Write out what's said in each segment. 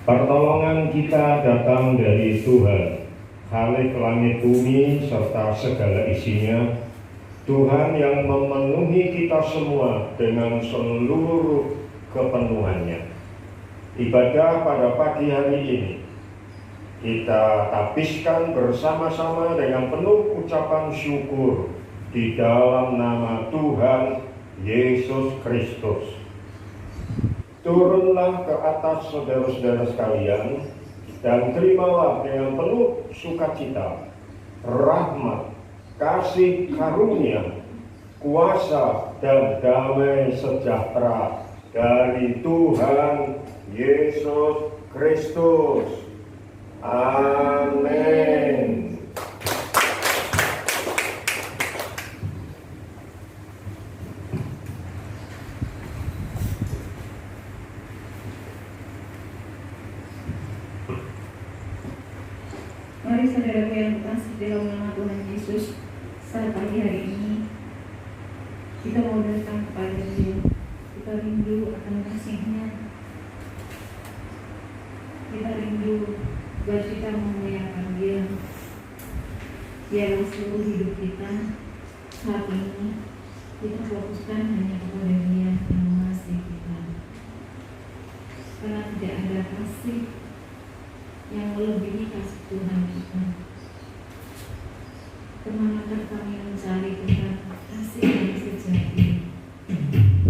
Pertolongan kita datang dari Tuhan, Khalik langit bumi serta segala isinya, Tuhan yang memenuhi kita semua dengan seluruh kepenuhannya. Ibadah pada pagi hari ini kita habiskan bersama-sama dengan penuh ucapan syukur di dalam nama Tuhan Yesus Kristus. Turunlah ke atas saudara-saudara sekalian dan terimalah dengan penuh sukacita rahmat, kasih karunia, kuasa dan damai sejahtera dari Tuhan Yesus Kristus. Amin. Mari saudaraku yang terkasih dalam nama Tuhan Yesus, saat pagi hari ini kita mau datang kepada Dia. Kita rindu akan kasih-Nya. Kita rindu buat kita memuliakan Dia. Biarlah seluruh hidup kita saat ini kita fokuskan hanya kepada Dia yang mengasihi kita. Karena tidak ada kasih yang melebihi kasih Tuhan kita. Kemanakah kami mencari Tuhan kasih yang sejati?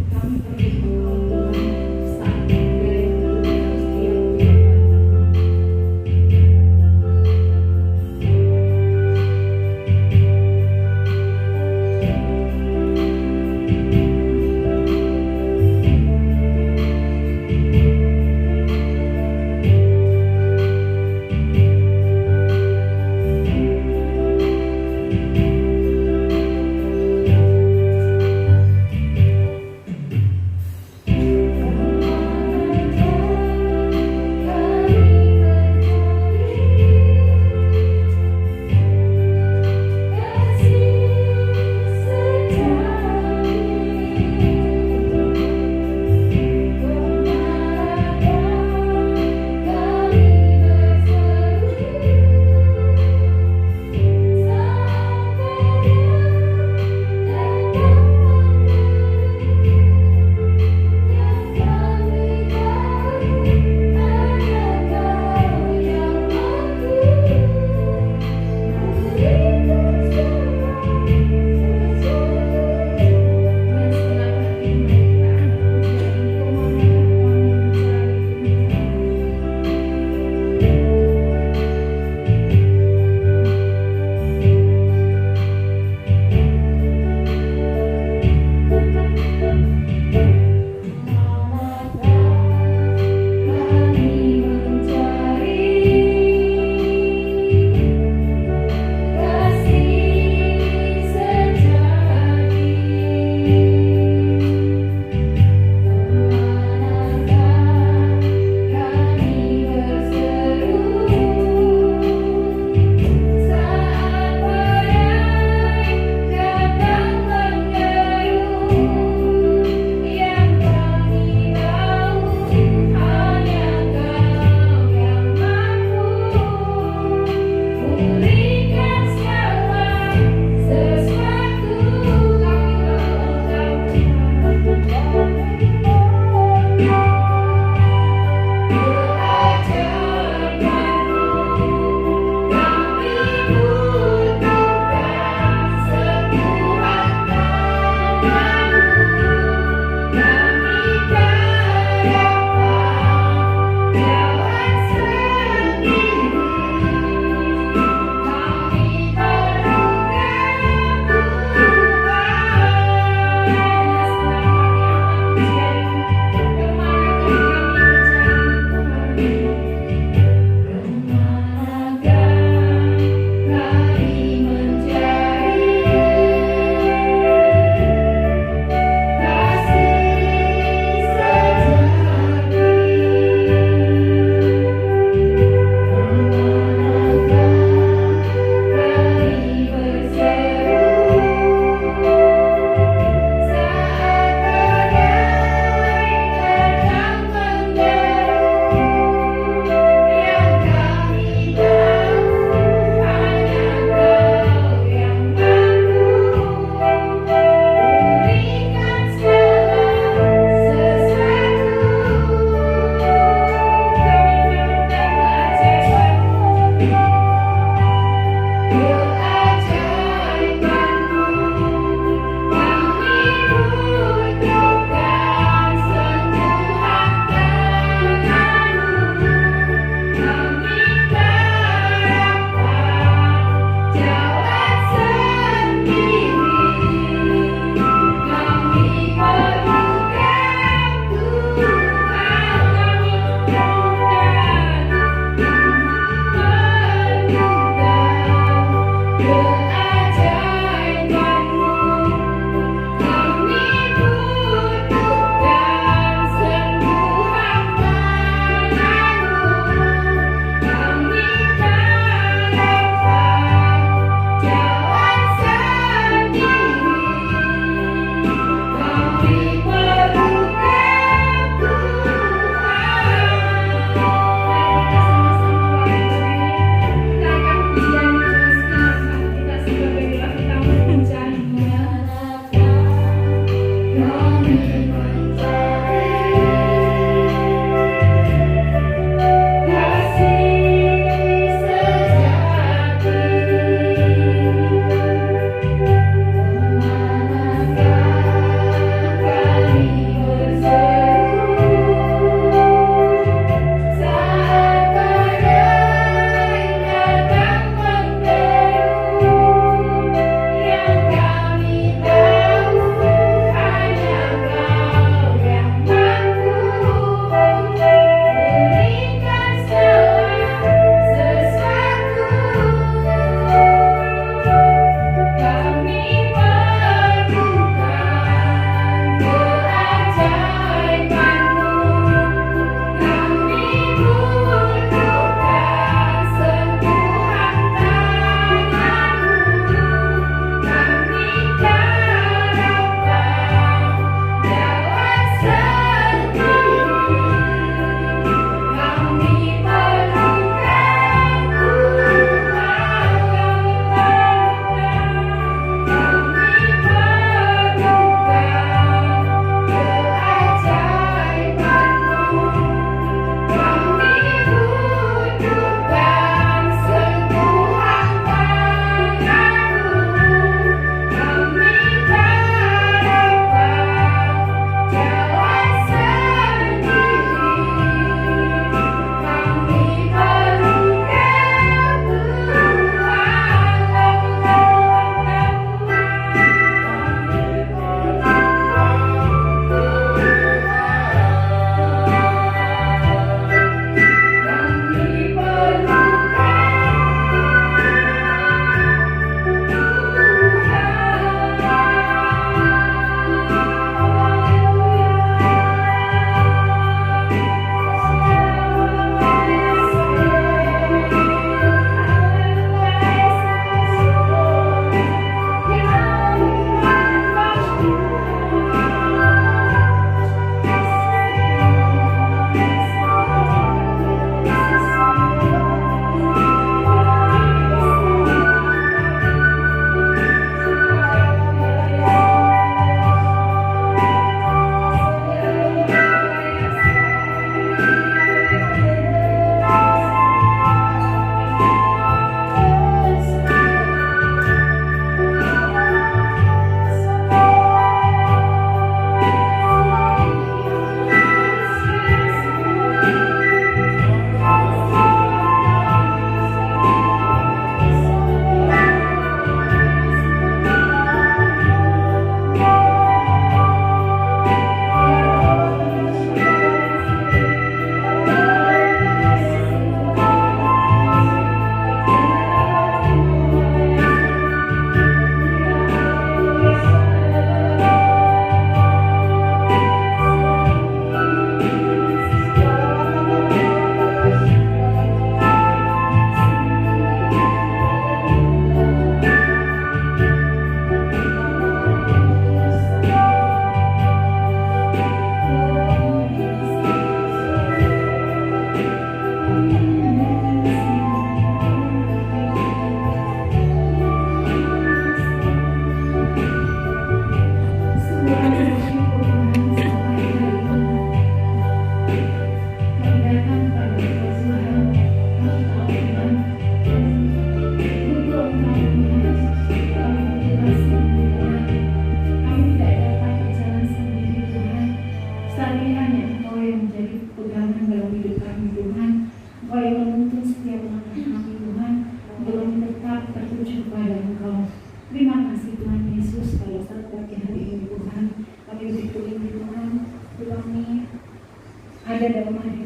Kami perlu Tuhan saat dari dalam setiap kehidupan.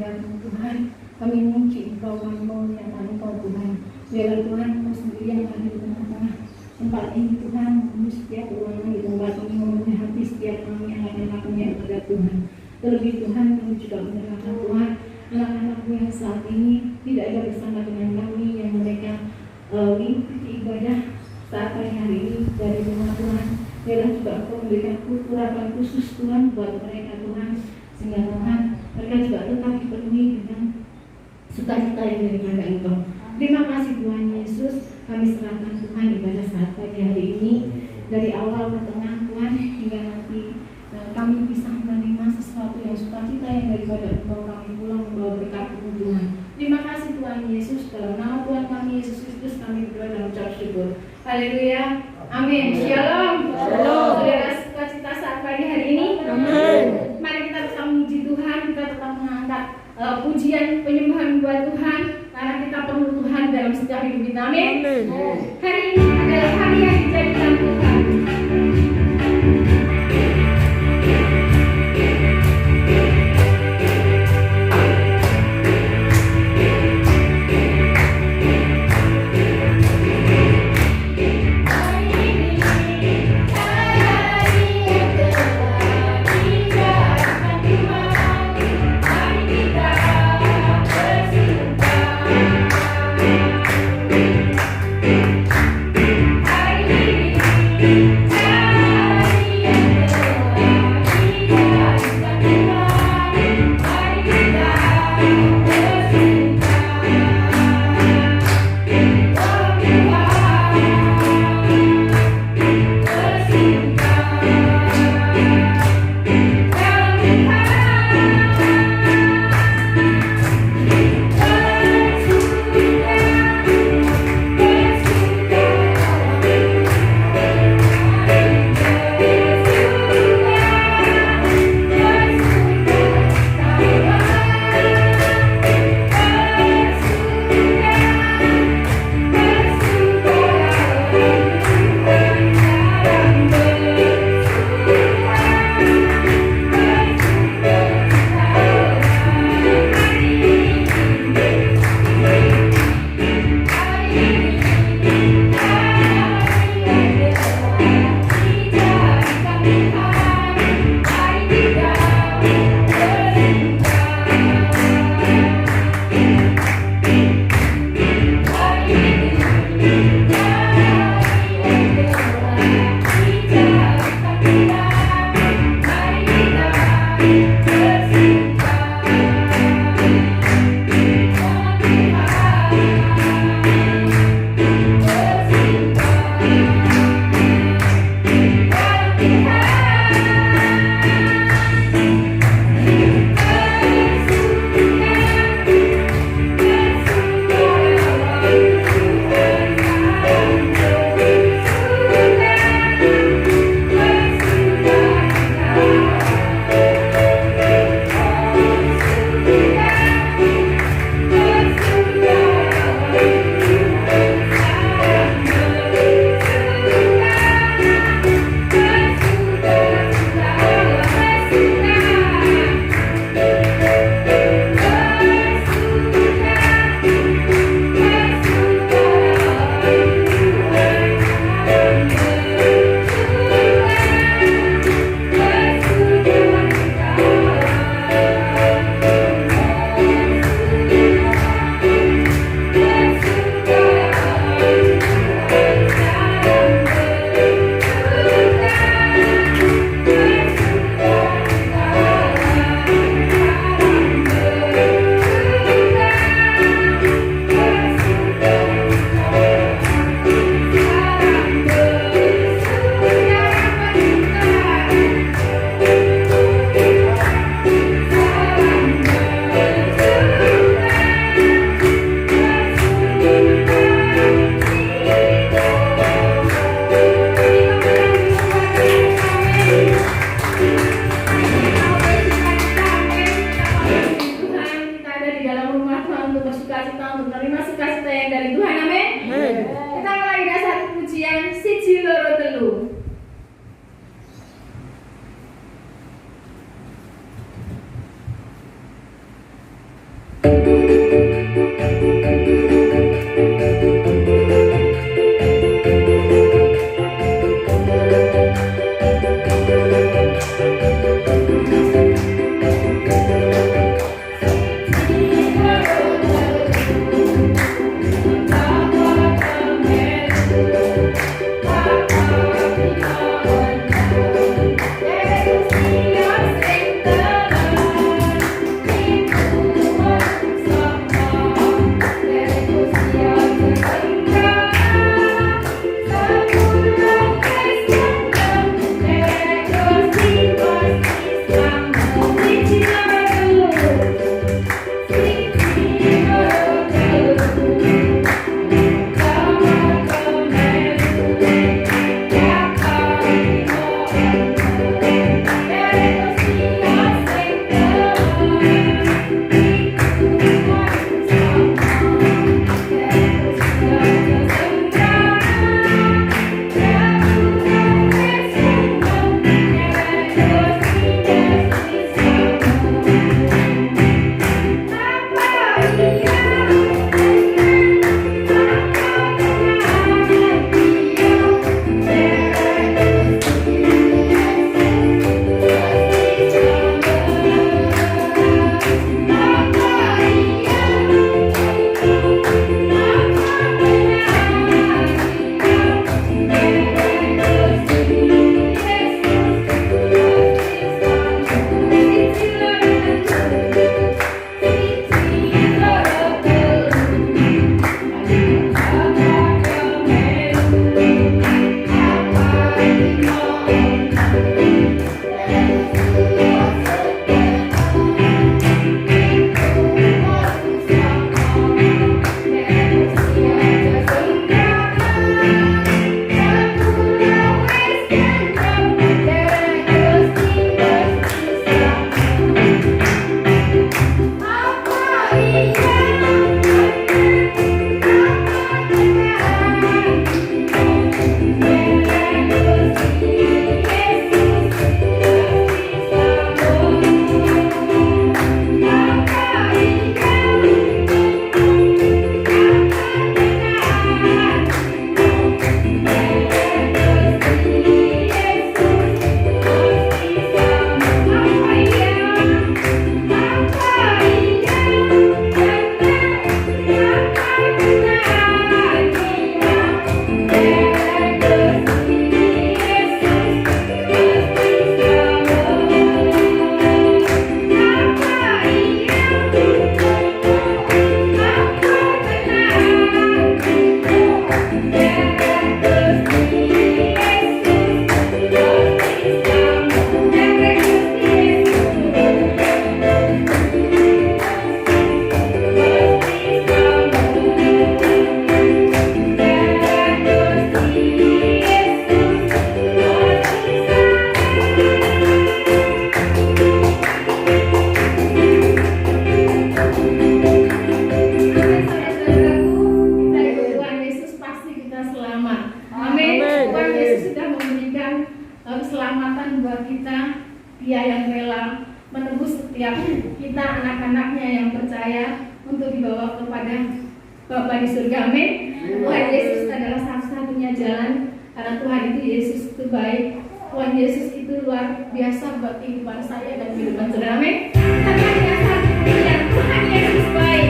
kepadamu Tuhan. Kami memuji Engkau, kami memuliakan Engkau Tuhan. Biarlah Tuhan Engkau sendiri yang ada di tengah-tengah tempat ini Tuhan, memenuhi setiap ruangan di tempat kami, memenuhi hati setiap kami yang akan melakukannya kepada Tuhan. Terlebih Tuhan, kami juga menyerahkan Tuhan anak-anakmu yang saat ini tidak ada bersama dengan kami, yang mereka mengikuti ibadah saat pagi hari ini dari rumah Tuhan. Biarlah juga Engkau memberikan kurapan khusus Tuhan buat mereka Tuhan, sehingga Tuhan mereka juga tetap dipenuhi dengan sukacita yang daripada Engkau. Terima kasih Tuhan Yesus, kami serahkan Tuhan ibadah saat pagi hari ini dari awal ke tengah Tuhan, hingga nanti kami bisa menerima sesuatu yang sukacita yang daripada Engkau, kami pulang membawa berkat Tuhan. Terima kasih Tuhan Yesus, dalam nama Tuhan kami Yesus Kristus kami berdoa dan ucap syukur. Haleluya, amin. Shalom. Saudara, sukacita saat pagi hari ini. Amin. Mari kita tetap memuji Tuhan, kita tetap mengangkat pujian penyembahan buat Tuhan, karena kita perlu Tuhan dalam setiap hidup kita. Amin. Hari ini adalah hari yang dijadikan Tuhan. Dia yang rela menebus setiap kita anak-anaknya yang percaya untuk dibawa kepada Bapa di surga. Amin. Tuhan Yesus adalah satu-satunya jalan, karena Tuhan itu Yesus itu baik. Tuhan Yesus itu luar biasa buat kehidupan saya dan kehidupan saudara. Amin. Karena hanya satu yang Tuhan Yesus baik.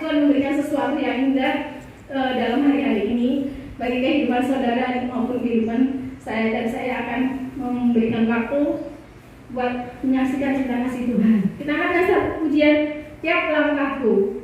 Tuhan memberikan sesuatu yang indah dalam hari-hari ini bagi kehidupan saudara maupun kehidupan saya, dan saya akan memberikan waktu buat menyaksikan cinta kasih Tuhan. Kita akan dasar pujian tiap langkahku.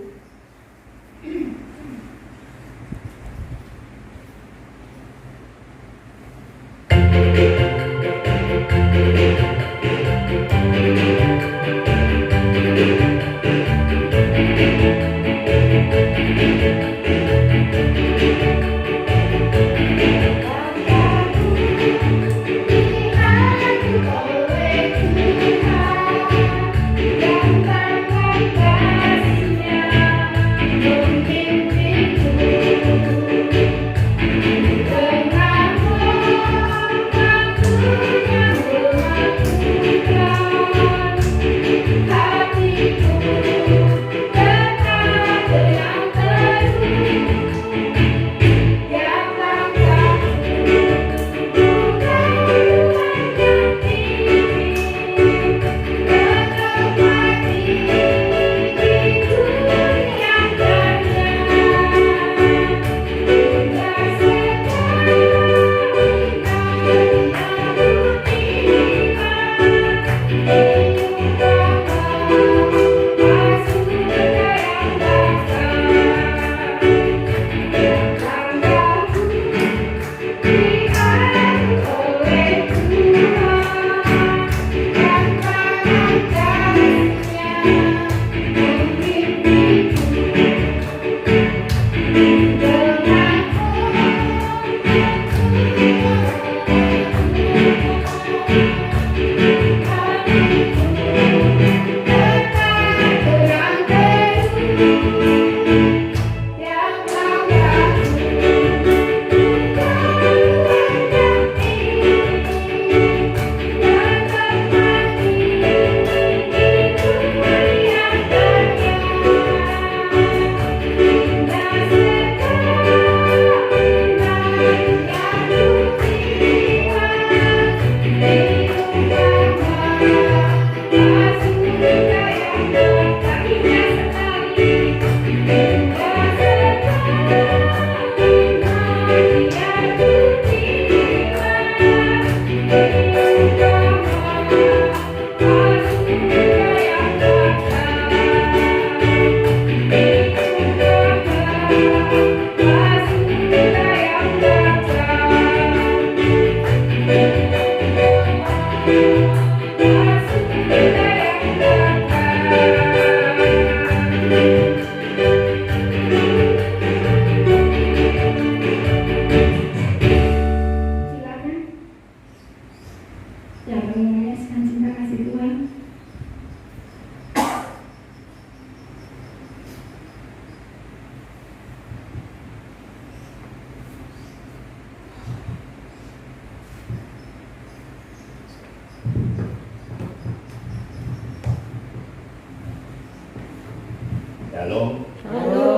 Halo. Halo.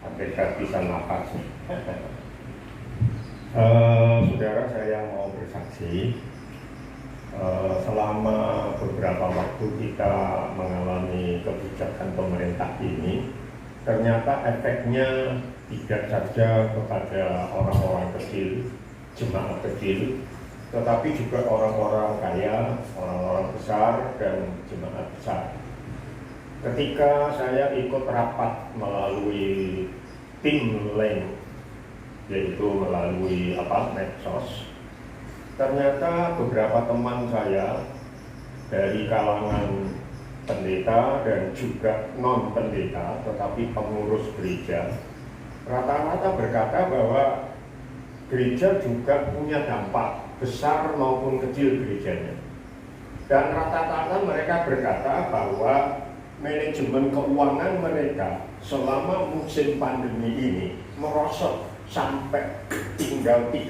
Hakikat bisa nafas. Saudara, saya mau bersaksi. Selama beberapa waktu kita mengalami kebijakan pemerintah ini, ternyata efeknya tidak saja kepada orang-orang kecil, jemaat kecil, tetapi juga orang-orang kaya, orang-orang besar, dan jemaat besar. Ketika saya ikut rapat melalui tim lain, yaitu melalui medsos, ternyata beberapa teman saya dari kalangan pendeta dan juga non pendeta, tetapi pengurus gereja, rata-rata berkata bahwa gereja juga punya dampak besar maupun kecil gerejanya. Dan rata-rata mereka berkata bahwa manajemen keuangan mereka selama musim pandemi ini merosot sampai tinggal 30%.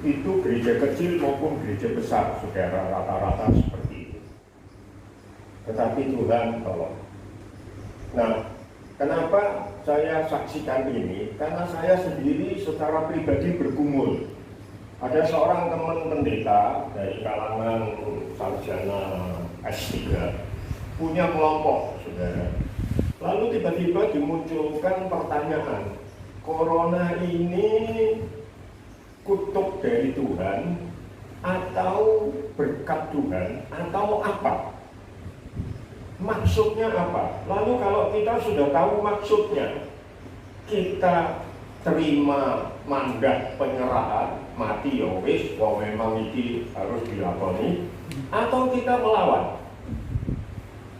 Itu gereja kecil maupun gereja besar, saudara, rata-rata seperti itu. Tetapi Tuhan tolong. Nah, kenapa saya saksikan ini? Karena saya sendiri secara pribadi bergumul. Ada seorang teman pendeta dari kalangan sarjana S3, punya kelompok, saudara. Lalu tiba-tiba dimunculkan pertanyaan, corona ini kutuk dari Tuhan atau berkat Tuhan atau apa? Maksudnya apa? Lalu kalau kita sudah tahu maksudnya, kita terima mandat penyerahan, mati ya wis, wong memang ini harus dilakoni, atau kita melawan.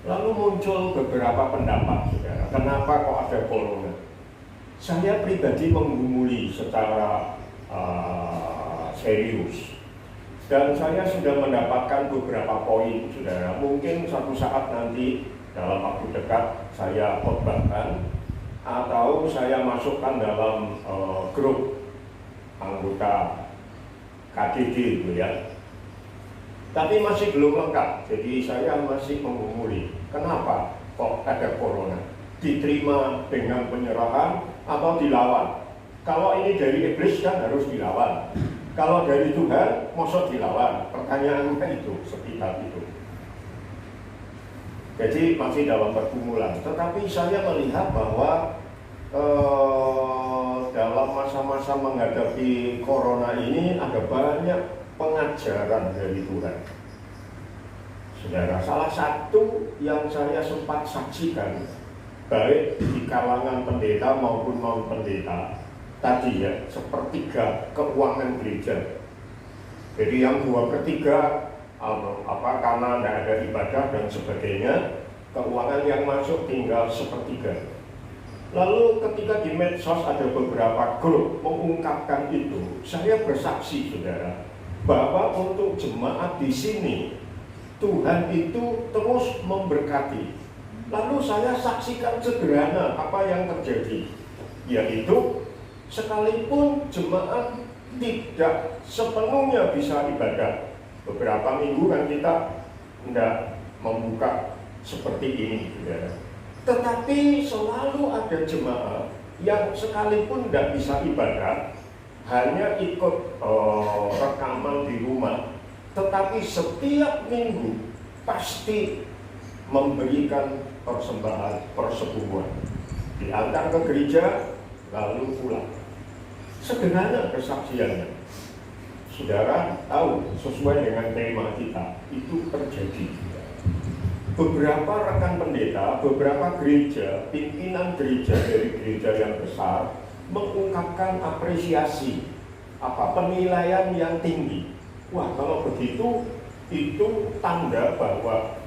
Lalu muncul beberapa pendapat, saudara. Kenapa kok ada corona? Saya pribadi menggumuli secara serius. Dan saya sudah mendapatkan beberapa poin, saudara. Mungkin suatu saat nanti dalam waktu dekat saya khotbahkan atau saya masukkan dalam grup anggota KDD itu ya. Tapi masih belum lengkap, jadi saya masih menggumuli. Kenapa kok ada corona? Diterima dengan penyerahan atau dilawan? Kalau ini dari iblis kan harus dilawan. Kalau dari Tuhan, mosok dilawan. Pertanyaannya itu, sekitar itu. Jadi masih dalam pergumulan. Tetapi saya melihat bahwa dalam masa-masa menghadapi corona ini ada banyak pengajaran dari Tuhan. Saudara, salah satu yang saya sempat saksikan baik di kalangan pendeta maupun non-pendeta tadi ya, sepertiga keuangan gereja. Jadi yang 2/3 karena tidak ada ibadah dan sebagainya, keuangan yang masuk tinggal 1/3. Lalu ketika di medsos ada beberapa grup mengungkapkan itu, saya bersaksi, saudara, bahwa untuk jemaat di sini Tuhan itu terus memberkati. Lalu saya saksikan sederhana apa yang terjadi, yaitu sekalipun jemaat tidak sepenuhnya bisa ibadah, beberapa minggu kan kita tidak membuka seperti ini, saudara. Tetapi selalu ada jemaat yang sekalipun tidak bisa ibadah, hanya ikut rekaman di rumah, tetapi setiap minggu pasti memberikan persembahan persebulan, diantar ke gereja lalu pulang. Sederhana kesaksiannya. Saudara tahu, sesuai dengan tema kita, itu terjadi. Beberapa rekan pendeta, beberapa gereja, pimpinan gereja dari gereja yang besar mengungkapkan apresiasi, penilaian yang tinggi. Wah, kalau begitu itu tanda bahwa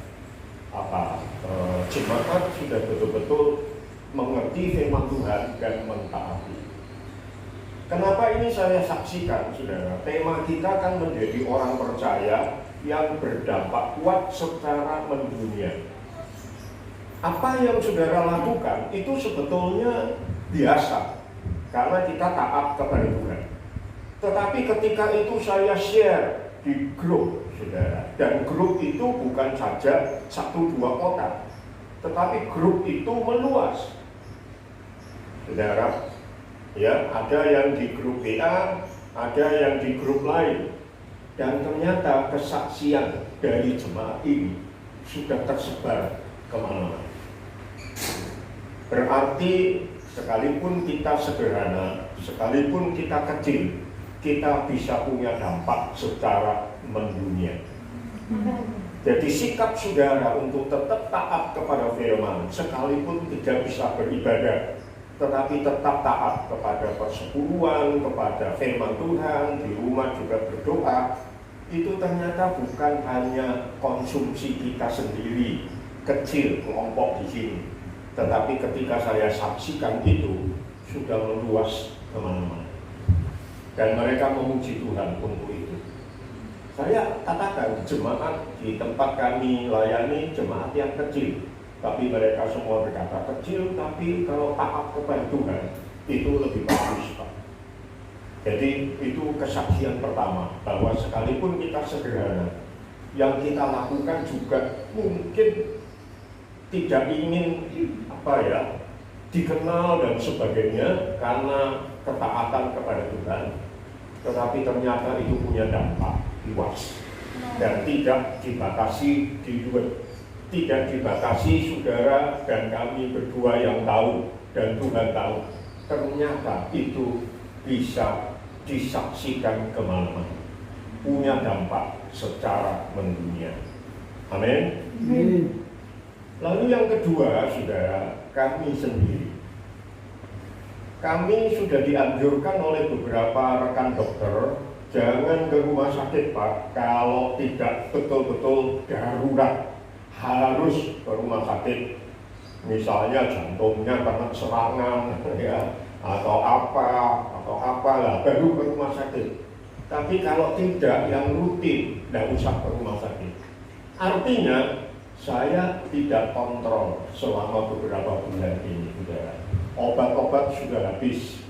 jemaat sudah betul-betul mengerti firman Tuhan dan mentaati. Kenapa ini saya saksikan, saudara? Tema kita kan menjadi orang percaya yang berdampak kuat secara mendunia. Apa yang saudara lakukan itu sebetulnya biasa, karena kita taat kepada Tuhan. Tetapi ketika itu saya share di grup, saudara, dan grup itu bukan saja 1-2 kota, tetapi grup itu meluas, saudara. Ya, ada yang di grup WA, ada yang di grup lain, dan ternyata kesaksian dari jemaat ini sudah tersebar kemana-mana. Berarti sekalipun kita sederhana, sekalipun kita kecil, kita bisa punya dampak secara mendunia. Jadi sikap saudara untuk tetap taat kepada firman, sekalipun tidak bisa beribadah, tetapi tetap taat kepada persepuluhan, kepada firman Tuhan, di rumah juga berdoa, itu ternyata bukan hanya konsumsi kita sendiri, kecil, kelompok di sini. Tetapi ketika saya saksikan itu, sudah meluas kemana-mana. Dan mereka memuji Tuhan untuk itu. Saya katakan, jemaat di tempat kami layani, jemaat yang kecil. Tapi mereka semua berkata kecil, tapi kalau taat kepada Tuhan, itu lebih bagus, Pak. Jadi itu kesaksian pertama, bahwa sekalipun kita sederhana, yang kita lakukan juga mungkin tidak ingin dikenal dan sebagainya karena ketaatan kepada Tuhan, tetapi ternyata itu punya dampak luas dan tidak dibatasi di duit. tidak dibatasi saudara dan kami berdua yang tahu dan Tuhan tahu. Ternyata itu bisa disaksikan kemana-mana, punya dampak secara mendunia. Amin. Lalu yang kedua, saudara, kami sendiri. Kami sudah dianjurkan oleh beberapa rekan dokter, jangan ke rumah sakit, Pak, kalau tidak betul-betul darurat. Harus ke rumah sakit, misalnya jantungnya kena serangan, ya, atau apalah, baru ke rumah sakit. Tapi kalau tidak, yang rutin, tidak usah ke rumah sakit. Artinya, saya tidak kontrol selama beberapa bulan ini, saudara. Obat-obat sudah habis.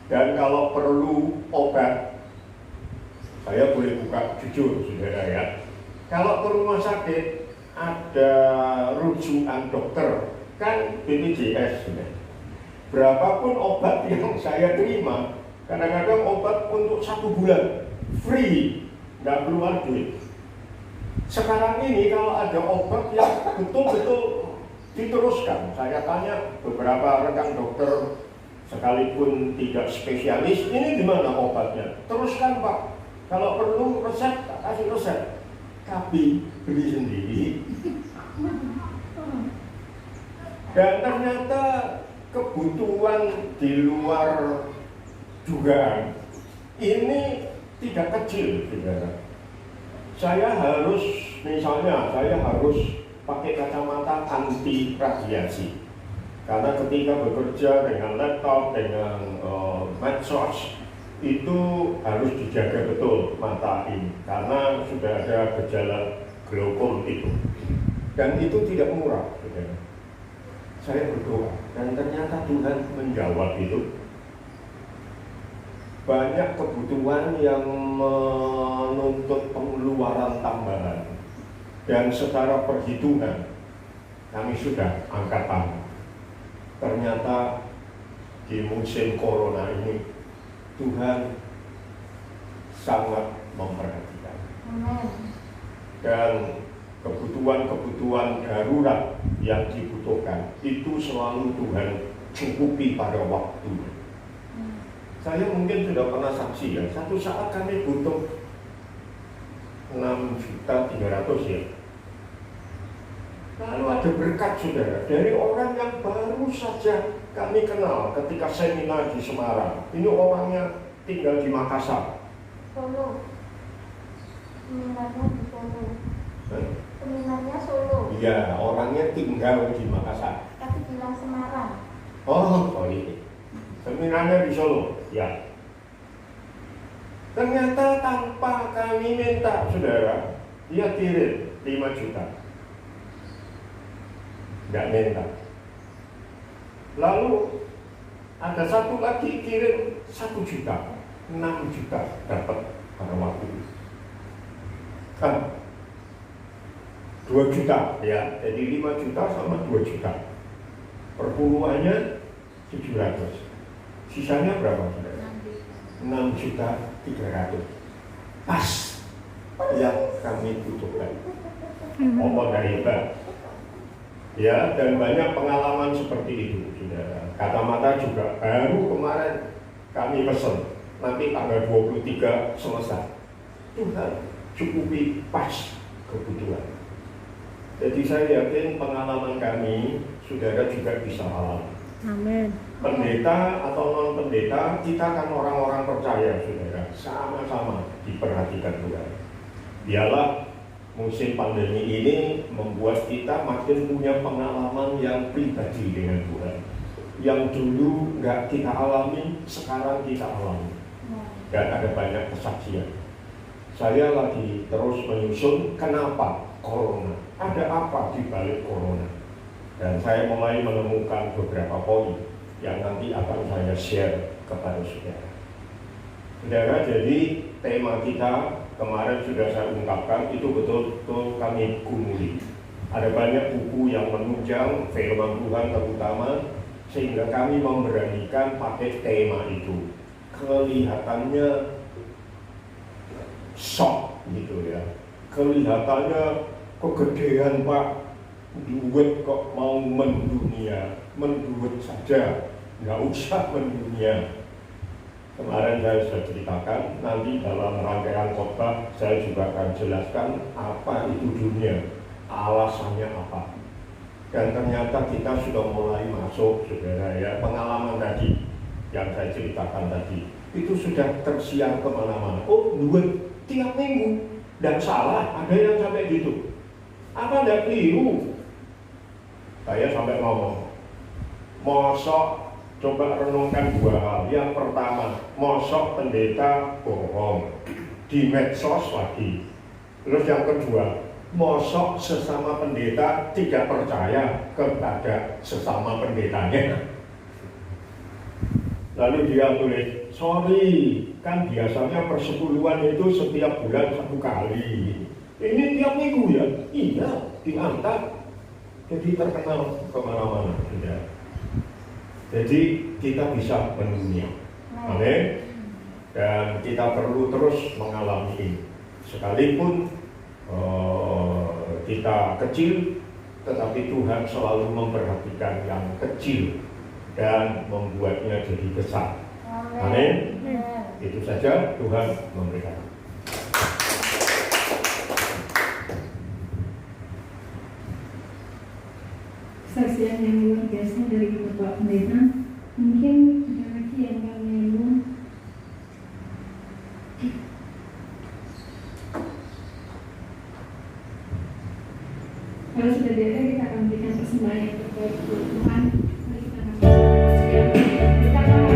Dan kalau perlu obat, saya boleh buka jujur, saudara ya. Kalau ke rumah sakit, ada rujukan dokter, kan BPJS sudah. Berapapun obat yang saya terima, kadang-kadang obat untuk 1 bulan, free, nggak keluar duit. Sekarang ini kalau ada obat yang betul-betul diteruskan, saya tanya beberapa rekan dokter, sekalipun tidak spesialis, ini gimana obatnya? Teruskan, Pak. Kalau perlu resep, tak kasih resep. Tapi beli sendiri. Dan ternyata kebutuhan di luar dugaan ini tidak kecil, saudara. Saya harus pakai kacamata anti radiasi. Karena ketika bekerja dengan laptop, dengan medsos, itu harus dijaga betul mata ini, karena sudah ada gejala glaukom itu, dan itu tidak murah, saudara. Saya berdoa dan ternyata Tuhan menjawab itu. Banyak kebutuhan yang menuntut pengeluaran tambahan, dan secara perhitungan kami sudah angkat tangan. Ternyata di musim corona ini Tuhan sangat memperhatikan. Dan kebutuhan-kebutuhan darurat yang dibutuhkan itu selalu Tuhan cukupi pada waktunya. Saya mungkin sudah pernah saksi ya, satu saat kami butuh 6.300.000 ya. Lalu ada berkat, saudara, dari orang yang baru saja kami kenal ketika seminar di Semarang. Ini orangnya tinggal di Makassar. Solo. Seminarnya di Solo. Seminarnya Solo. Iya, orangnya tinggal di Makassar. Tapi bilang Semarang. Oh, sorry. Seminarnya di Solo, ya. Ternyata tanpa kami minta, saudara, dia kirim 5 juta. Nggak minta. Lalu ada satu lagi kirim 1 juta, 6 juta dapat pada waktu itu. 2 juta ya, jadi 5 juta sama 2 juta. Perpuluhannya 700. Sisanya berapa, saudara? 6.300.000. Pas yang kami butuhkan. Apa dari hebat? Ya, dan banyak pengalaman seperti itu, saudara. Kacamata juga baru kemarin kami pesan, nanti tanggal 23 selesai. Tuhan cukupi pas kebutuhan. Jadi saya yakin pengalaman kami, saudara juga bisa alami. Amin. Pendeta atau non pendeta, kita kan orang-orang percaya, saudara, sama-sama diperhatikan Tuhan. Biarlah musim pandemi ini membuat kita makin punya pengalaman yang pribadi dengan Tuhan. Yang dulu nggak kita alami, sekarang kita alami. Dan ada banyak kesaksian. Saya lagi terus menyusun kenapa corona, ada apa di balik corona. Dan saya mulai menemukan beberapa poin yang nanti akan saya share kepada saudara. Saudara, jadi tema kita kemarin sudah saya ungkapkan, itu betul-betul kami gumuli. Ada banyak buku yang menunjang firman Tuhan terutama, sehingga kami memberanikan pakai tema itu. Kelihatannya shock gitu ya, kelihatannya kegedean Pak, duit kok mau mendunia, menduit saja, nggak usah mendunia. Kemarin saya sudah ceritakan, nanti dalam rangkaian khotbah saya juga akan jelaskan apa itu dunia, alasannya apa. Dan ternyata kita sudah mulai masuk, saudara ya, pengalaman tadi yang saya ceritakan tadi, itu sudah tersiar kemana-mana. Oh, duit tiap minggu, dan salah, ada yang sampai gitu. Apa ada keliru? Saya sampai ngomong, mosok. Coba renungkan dua hal. Yang pertama, mosok pendeta bohong di medsos lagi. Terus yang kedua, mosok sesama pendeta tidak percaya kepada sesama pendetanya. Lalu dia tulis, sorry, kan biasanya persepuluhan itu setiap bulan 1 kali. Ini tiap minggu ya? Iya, diangkat. Jadi terkenal kemana-mana. Jadi kita bisa mendunia, amin. Dan kita perlu terus mengalami ini. Sekalipun kita kecil, tetapi Tuhan selalu memperhatikan yang kecil dan membuatnya jadi besar. Amin. Itu saja, Tuhan memberkati. Kesaksian yang luar biasa dari Bapak Pendeta. Mungkin ada lagi yang kami nyambung. Kalau sudah ada, kita akan berikan persembahan yang terbaik untuk Tuhan. Mari kita akan kita akan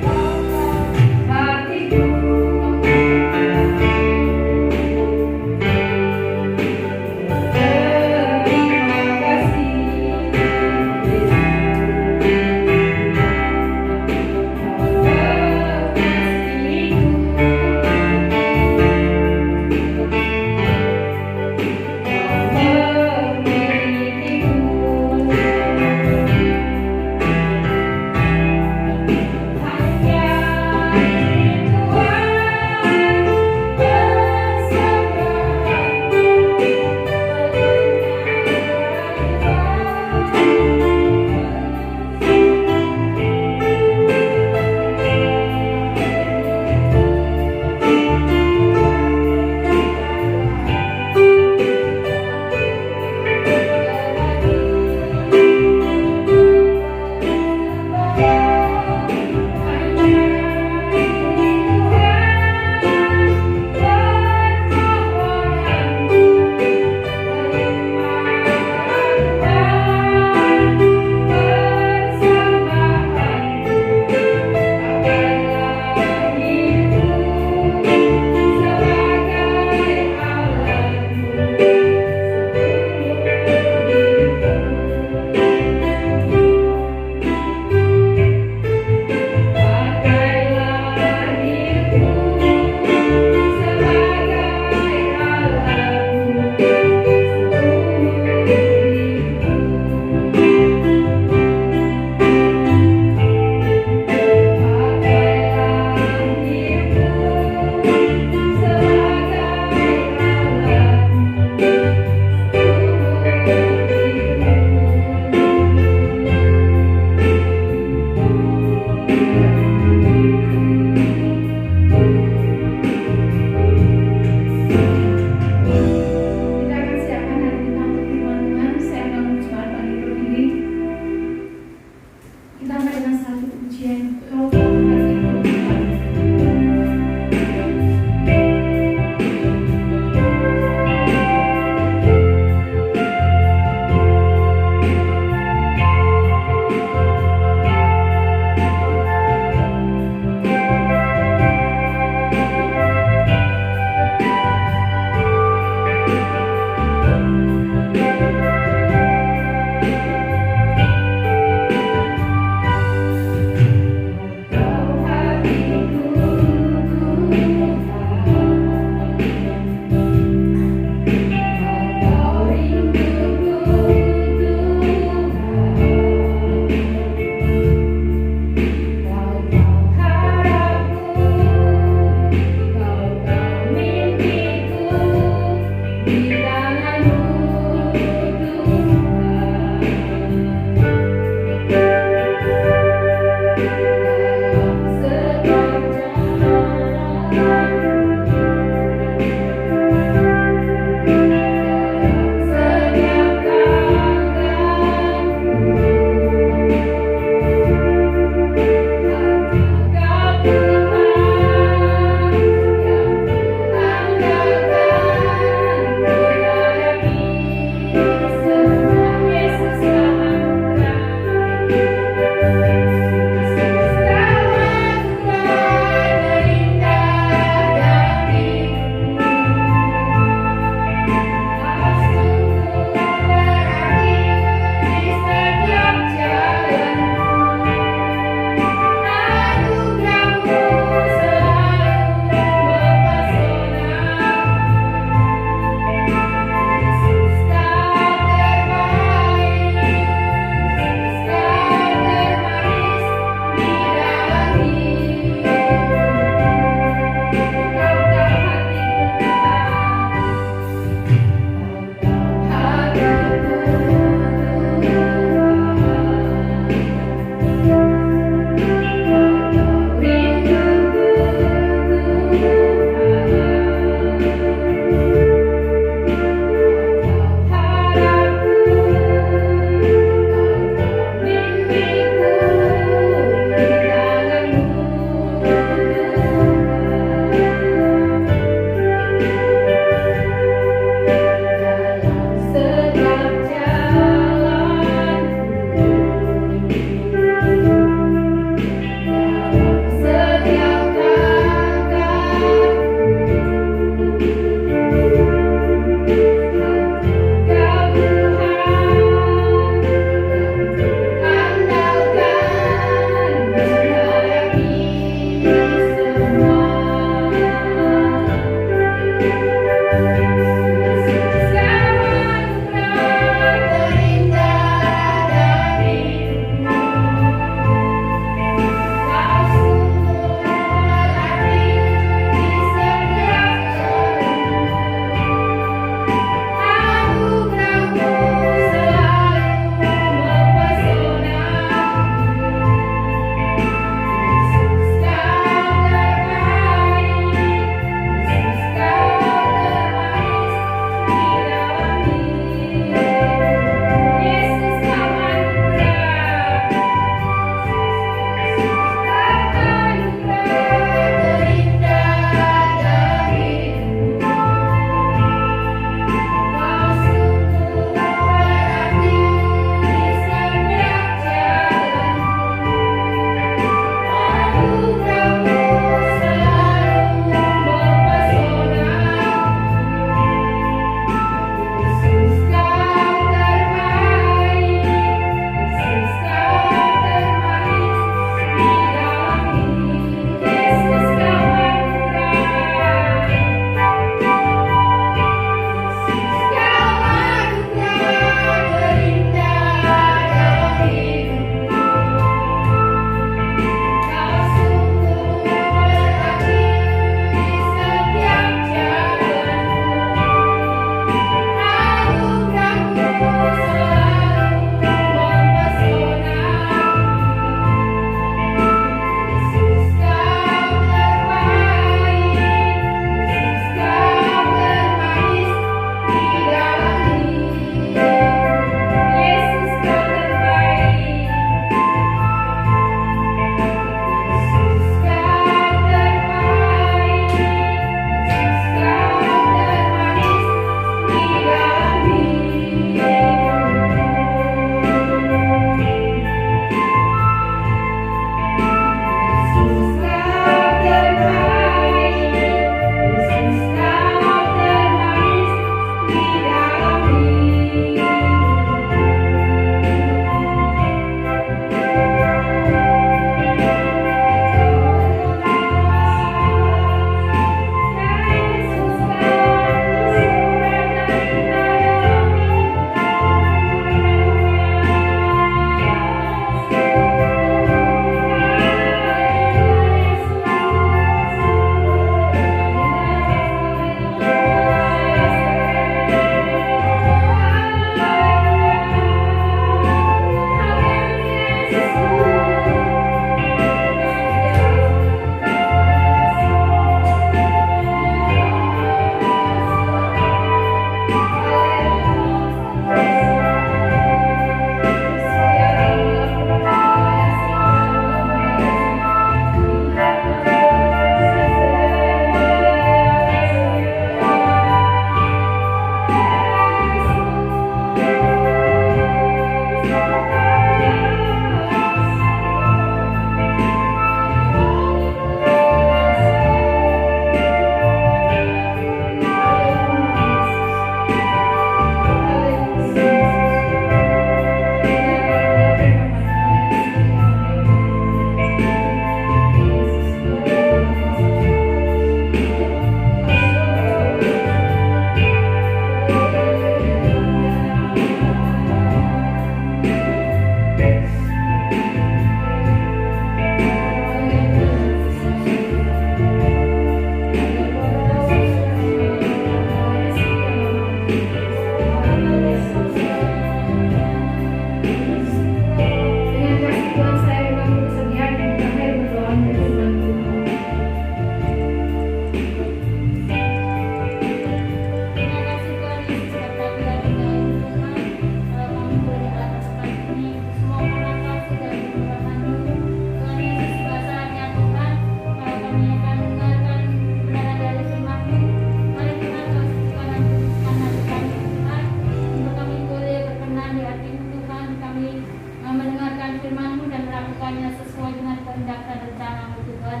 melakukannya sesuai dengan kehendak dan rencana Tuhan.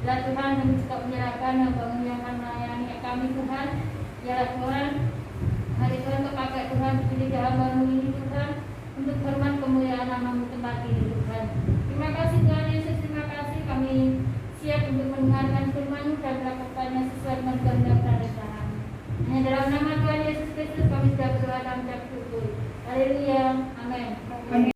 Ya Tuhan, kami juga menyerahkan hamba-Mu yang akan melayani kami Tuhan. Ya Tuhan, hari Tuhan kepakai Tuhan pilih hamba-Mu ini Tuhan untuk hormat kemuliaan nama-Mu tempat ini Tuhan. Terima kasih Tuhan Yesus, terima kasih kami siap untuk mendengarkan firman-Mu dan melakukannya sesuai dengan kehendak dan rencana. Hanya dalam nama Tuhan Yesus Kristus kami sudah berdoa dan mengucap syukur. Haleluya. Amin.